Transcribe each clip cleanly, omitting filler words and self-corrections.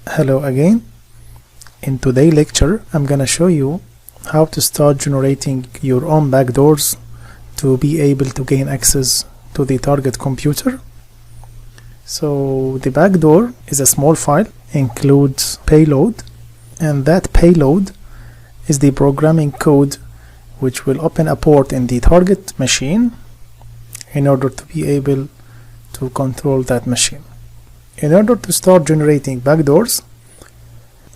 Hello again. In today's lecture I'm gonna show you how to start generating your own backdoors to be able to gain access to the target computer. So the backdoor is a small file, includes payload, and that payload is the programming code which will open a port in the target machine in order to be able to control that machine. In order to start generating backdoors,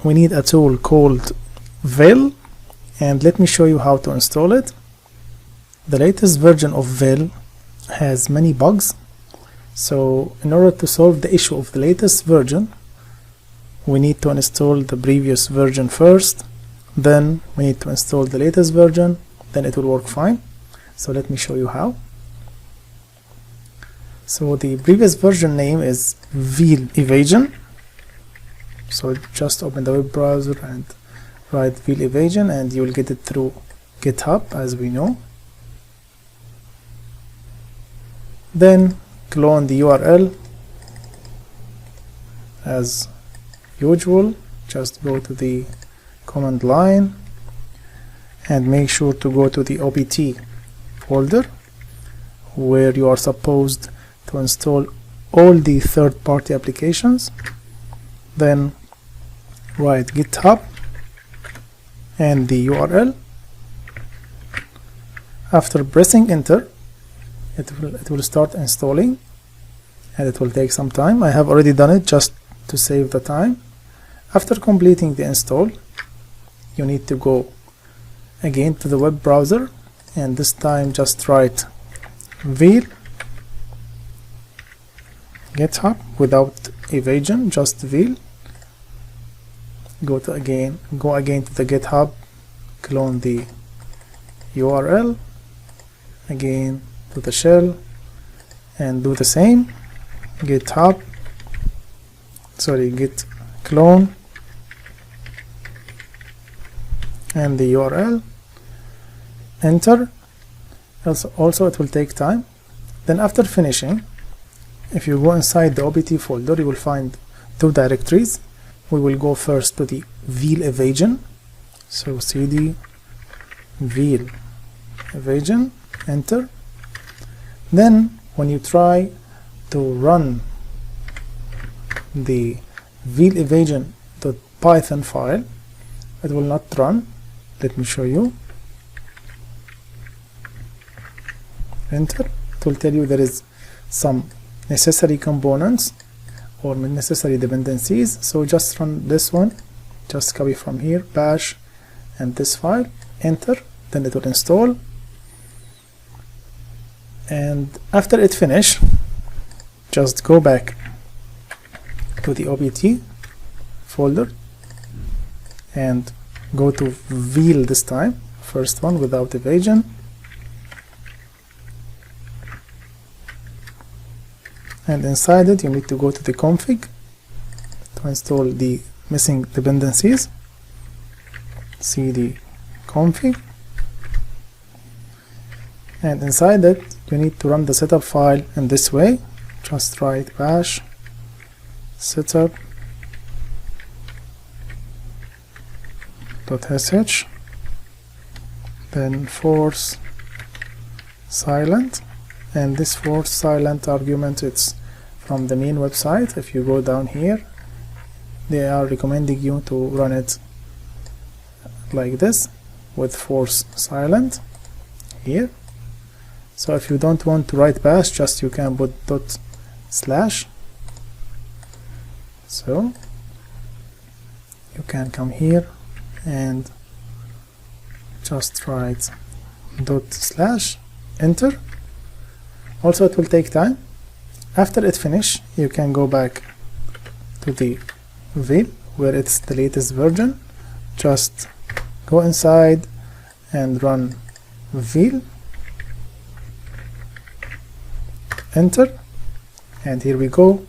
we need a tool called Veil, and let me show you how to install it. The latest version of Veil has many bugs, so in order to solve the issue of the latest version, we need to install the previous version first, then we need to install the latest version, then it will work fine. So let me show you how. So the previous version name is Veil Evasion. So just open the web browser and write Veil Evasion, and you will get it through GitHub, as we know. Then clone the URL as usual. Just go to the command line and make sure to go to the OPT folder where you are supposed to install all the third-party applications. Then write GitHub and the URL. After pressing enter, it will start installing, and it will take some time. I have already done it just to save the time. After completing the install, you need to go again to the web browser, and this time just write Veil GitHub without evasion, just Veil. Go again to the GitHub, clone the URL, again to the shell, and do the same. Git clone and the URL, enter. Also it will take time. Then after finishing, if you go inside the OPT folder, you will find two directories. We will go first to the Veil Evasion. So cd Veil Evasion, enter. Then when you try to run the Veil Evasion.python file, it will not run. Let me show you. Enter. It will tell you there is some necessary components or necessary dependencies, so just run this one. Just copy from here bash and this file, enter, then it will install. And after it finish, just go back to the OPT folder and go to Veil this time, first one without evasion. And inside it, you need to go to the config to install the missing dependencies. Cd config, and inside it, you need to run the setup file in this way. Just write bash setup.sh, then force silent, and this force silent argument, it's from the main website. If you go down here, they are recommending you to run it like this with force silent here. So if you don't want to write bash, just you can put /. So you can come here and just write /, enter. Also it will take time. After it finish, you can go back to the Veil where it's the latest version. Just go inside and run Veil, enter, and here we go.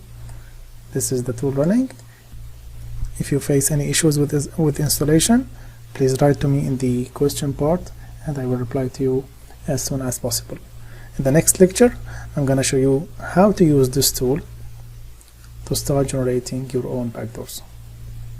This is the tool running. If you face any issues with installation, please write to me in the question part and I will reply to you as soon as possible. In the next lecture, I'm going to show you how to use this tool to start generating your own backdoors.